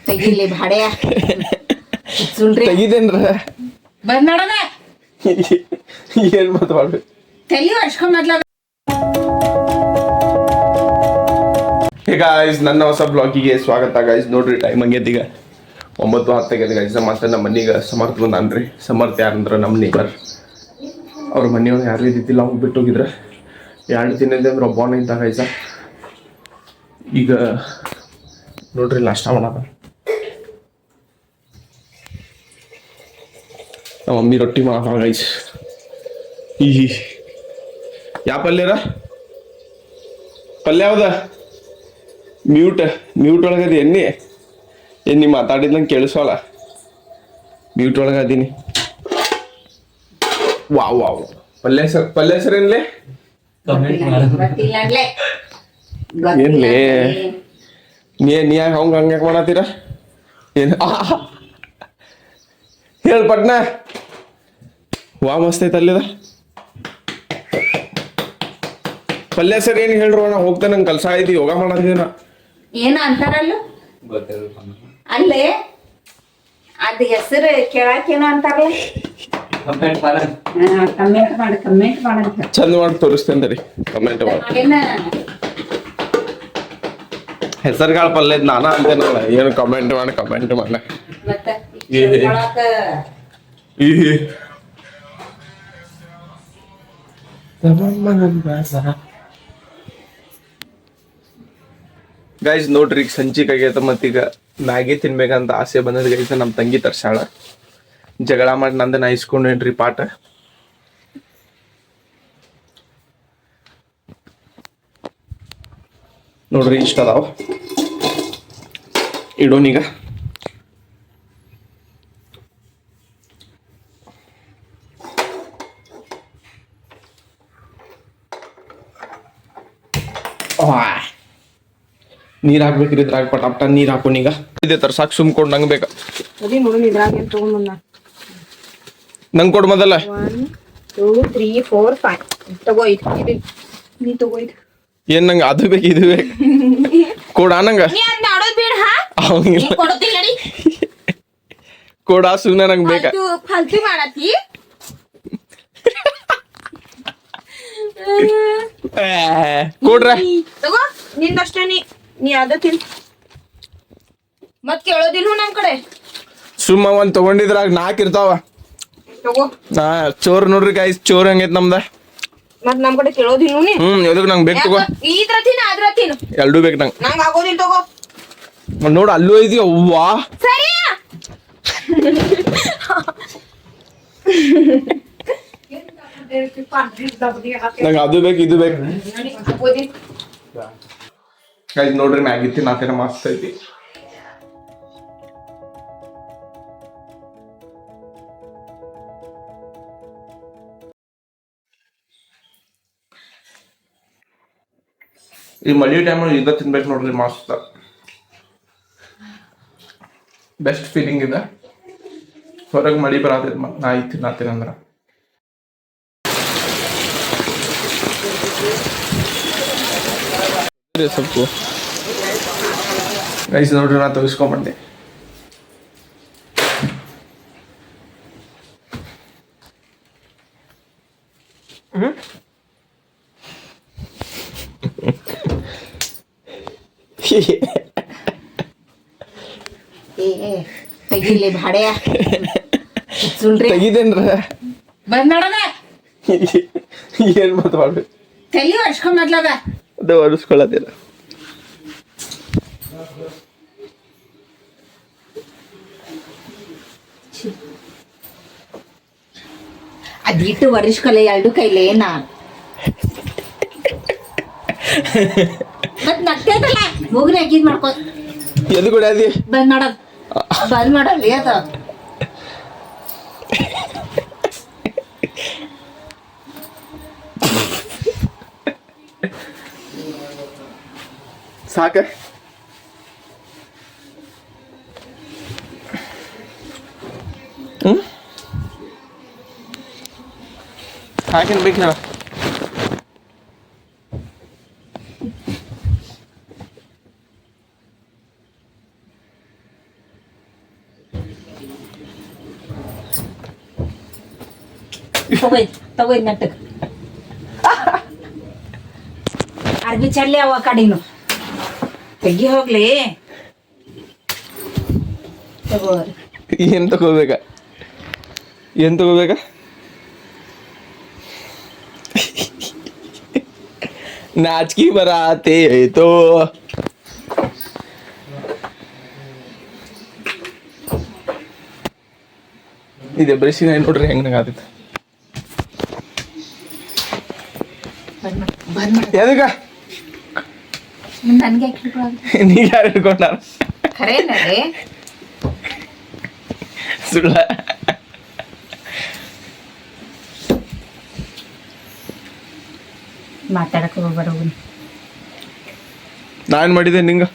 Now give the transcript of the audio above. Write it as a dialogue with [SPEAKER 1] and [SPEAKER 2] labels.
[SPEAKER 1] ತೆಗಿಲಿ ಭಾಡ್ಯ
[SPEAKER 2] ತೆಗಿದೇನ್ರ
[SPEAKER 1] ಬಂದ್ ನೋಡೋಣ
[SPEAKER 2] ಏನ್ ಮಾತಾಡ್ಬೇಕು
[SPEAKER 1] ತಲಿ ವರ್ಷಕೊಂಬದ್ಲ.
[SPEAKER 2] ಗಾಯ್ಸ್, ನನ್ನ ಹೊಸ ಬ್ಲಾಗಿಗೆ ಸ್ವಾಗತ. ಗಾಯ್ಸ್ ನೋಡ್ರಿ, ಟೈಮ್ ಆಗೈತಿ ಈಗ 9:10 ಆಗೈತಿ ಗಾಯ್ಸ್. ಮತ್ತೆ ನಮ್ಮ ಮನೆಗೆ ಸಮರ್ಥ ಬಂದಾನ್ರಿ. ಸಮರ್ಥ ಯಾರಂದ್ರೆ ನಮ್ಮ ನೇಬರ್. ಅವ್ರ ಮನೆಯೊಳಗೆ ಯಾರು ಇದ್ದಿದ್ದಿಲ್ಲ, ಅವ್ನು ಬಿಟ್ಟು ಹೋಗಿದ್ರೆ 2 ದಿನದಿಂದ ರೊಬ್ಬಾನ ಇದ್ದ ಗಾಯ್ಸ. ಈಗ ನೋಡ್ರಿ ನಾಷ್ಟ ಮಾಡೋಣ. ನಮ್ಮ ಮಮ್ಮಿ ರೊಟ್ಟಿ ಮಾಡೋಣ ಗೈಸ್. ಈ ಯಾವ ಪಲ್ಯರ ಪಲ್ಯ ಯಾವ್ದ? ಮ್ಯೂಟ್ ಒಳಗದಿ ಎಣ್ಣಿ ಮಾತಾಡಿದ್ನಂಗೆ ಕೇಳಿಸೋಲ್ಲ. ಮ್ಯೂಟ್ ಒಳಗದೀನಿ. ವಾವ್ ಪಲ್ಯ ಸರ್ ಏನ್ಲೇ? ಏನ್ಲೇ ನೀ ಯಾಕೆ ಹಂಗೆ ಮಾಡತ್ತೀರ? ಏನು ಹೇಳಿ ಪಟ್ನ. ವಾ ಮಸ್ತ್ ಐತೆ ಅಲ್ಲಿದ ಪಲ್ಯ ಸರ್. ಏನು ಹೇಳ್ರಣ, ಹೋಗ್ತಾ ನಂಗೆ ಕಲ್ಸ ಐತಿ, ಯೋಗ ಮಾಡೋದಿನ
[SPEAKER 1] ಏನ ಅಂತಾರಲ್ಲ ಅಲ್ಲೇ ಅದ್ ಹೆಸರು ಕೇಳಾಕೇನೋ ಅಂತಾರಲ್ಲ. ಕಮೆಂಟ್ ಮಾಡಂತ
[SPEAKER 2] ಚಂದ ಮಾಡಿ ತೋರಿಸ್ತೇನೆ ರೀ. ಕಮೆಂಟ್ ಮಾಡಿ ಹೆಸರುಗಳ ಪಲ್ಯ ನಾನ ಅಂತೇನಲ್ಲ. ಏನು ಕಮೆಂಟ್ ಮಾಡಿ ಗೈಸ್ ನೋಡ್ರಿ, ಈಗ ಸಂಚಿಕ್ ಆಗೈತ. ಮತ್ತೀಗ ಮ್ಯಾಗಿ ತಿನ್ಬೇಕಂತ ಆಸೆ ಬಂದದ ಗೈಸ್. ನಮ್ಮ ತಂಗಿ ತರ್ಸಾಳ. ಜಗಳ ಮಾಡಿ ನಂದನ ಇಸ್ಕೊಂಡೇನ್ರಿ ಪಾಠ. ನೋಡ್ರಿ ಇಷ್ಟ ಅದಾವ, ಇಡೋನೀಗ. ನೀರ್ ಹಾಕ್ಬೇಕ್ರಿ ಇದ್ರಾಗ. ಪಟಾಪ್ಟ ನೀರ್ ಹಾಕೋನೀಗ. ಇದೆ ತರ್ಸಾಕ್ ಸುಮ್ಕೊಂಡು ನಂಗೆ ಬೇಕಾ? ನಂಗೆ ಕೊಡ್ ಮೊದಲ.
[SPEAKER 1] 1 2 3 4 5 ತಗೋ. ನೀ ತಗೋ.
[SPEAKER 2] ಏನ್ ನಂಗೆ ಅದು ಬೇಕು ಇದು ಬೇಕು ಕೊಡ ನಂಗ. ಕೊಡ ಸುಮ್ನೆ ನಂಗೆ ಬೇಕಾ?
[SPEAKER 1] ಫಾಲ್ತು ಮಾಡತಿ.
[SPEAKER 2] ಕೊಡ್ರ
[SPEAKER 1] ತಗೋ. ನಿಂದಷ್ಟೇ ನೀ ಅದ ತಿನ್. ಮತ್ ಕೇಳೋದಿಲ್ಲ ನಮ್ ಕಡೆ.
[SPEAKER 2] ಸುಮ್ಮ ಒಂದ್ ತಗೊಂಡಿದ್ರಾಗ 4 ಇರ್ತಾವ.
[SPEAKER 1] ತಗೋ.
[SPEAKER 2] ಚೋರ್ ನೋಡ್ರಿ ಗಾಯ್ಸ್, ಚೋರ್ ಹಂಗೈತ್ ನಮ್ದ.
[SPEAKER 1] ಮತ್ ನಮ್ ಕಡೆ ಕೇಳೋದಿಲ್ಲ ನೀ.
[SPEAKER 2] ಎದಕ್ ನಂಗೆ ಬೇಕು ತಗೋ.
[SPEAKER 1] ಇದ್ರ ತಿನ್ ಅದ್ರ ತಿನ್,
[SPEAKER 2] ಎರಡೂ ಬೇಕು ನಂಗೆ.
[SPEAKER 1] ನಂಗೆ ಆಗೋದಿಲ್ಲ ತಗೋ.
[SPEAKER 2] ನೋಡು ಅಲ್ಲೂ ಐತಿ. ಅವ್ವಾ
[SPEAKER 1] ಸರಿ.
[SPEAKER 2] ನಂಗೆ ಅದು ಬೇಕು ಇದು ಬೇಕು ಗೈಸ್. ನೋಡ್ರಿ ಮ್ಯಾಗಿ ತಿನ್ನಾತೇನ ಮಸ್ತ್ ಐತಿ. ಈ ಮಳಿ ಟೈಮಲ್ಲಿ ಇದ ತಿನ್ಬೇಕು ನೋಡ್ರಿ, ಮಸ್ತ್ ಬೆಸ್ಟ್ ಫೀಲಿಂಗ್ ಇದೆ. ಹೊರಗೆ ಮಳಿ ಬರತೈತಿ, ನಾ ಈಗ ತಿನ್ನತ್ತೇನೆ ಅಂದ್ರ. ಸ್ವಲ್ಪ ಗೈಸ್ ನೋಡ್ರಿ, ನಾ ತೆಗಿಸ್ಕೊಂಬಂದೆ.
[SPEAKER 1] ತೆಗಿಲಿ ಭಾಡ್ಯ
[SPEAKER 2] ತೆಗಿದೇನ್ರ
[SPEAKER 1] ಬಂದ್ ನೋಡೋಣ.
[SPEAKER 2] ಏನ್ ಮಾತಾಡ್ಬೇಕು
[SPEAKER 1] ತಲಿ ವರ್ಷಕೊಂಬದ್ಲದ
[SPEAKER 2] ಅದು ಒರೆಸ್ಕೊಳ್ಳೋದಿಲ್ಲ.
[SPEAKER 1] ಅದಿಟ್ಟು ವರ್ಷಕೊಲ್ಲ 2 ಕೈಲೇ ನಾ ಮತ್ ನಗ್ತೈತಲ್ಲ. ಹೋಗ್ರಿ ಅಕ್ಕಿದ್ ಮಾಡ್ಕೊ.
[SPEAKER 2] ಎದು ಕೂಡ ಅದಿ
[SPEAKER 1] ಬಂದ್ ಮಾಡೋದ್ ಬಂದ್ ಮಾಡಲ್ಲ ಅದ.
[SPEAKER 2] ಸಾಕ. ಹಾಕೇನು ಬೇಕು ಹೇಳ.
[SPEAKER 1] ತಗೋಯ್ ನೆಟ್ಟಗ್ ಅರ್ಬಿ ಚಲ್ಲಿ ಅವ ಕಡಿನು ತೆಗಿ ಹೋಗ್ಲಿ ತಗೋರಿ.
[SPEAKER 2] ಏನ್ ತಗೋಬೇಕಾ ನಾಚಿಕೆ ಬರಾತೆ ತೋ ಇದೆ ಬ್ರಷಿನ ನೋಡ್ರಿ ಹೆಂಗ್ ನಂಗಾತೈತೆ ಎದಕ್ಕ
[SPEAKER 1] ನನ್ಗೆ
[SPEAKER 2] ನೀ ಯಾರು ಹಿಡ್ಕೊಂಡಾರ
[SPEAKER 1] ಖರೇನರೇ
[SPEAKER 2] ಸುಳ್ಳ
[SPEAKER 1] ಮಾತಾಡಕ್ ಹೋಗ್ಬಾರ
[SPEAKER 2] ನಾನ್ ಮಾಡಿದೆ ನಿಂಗ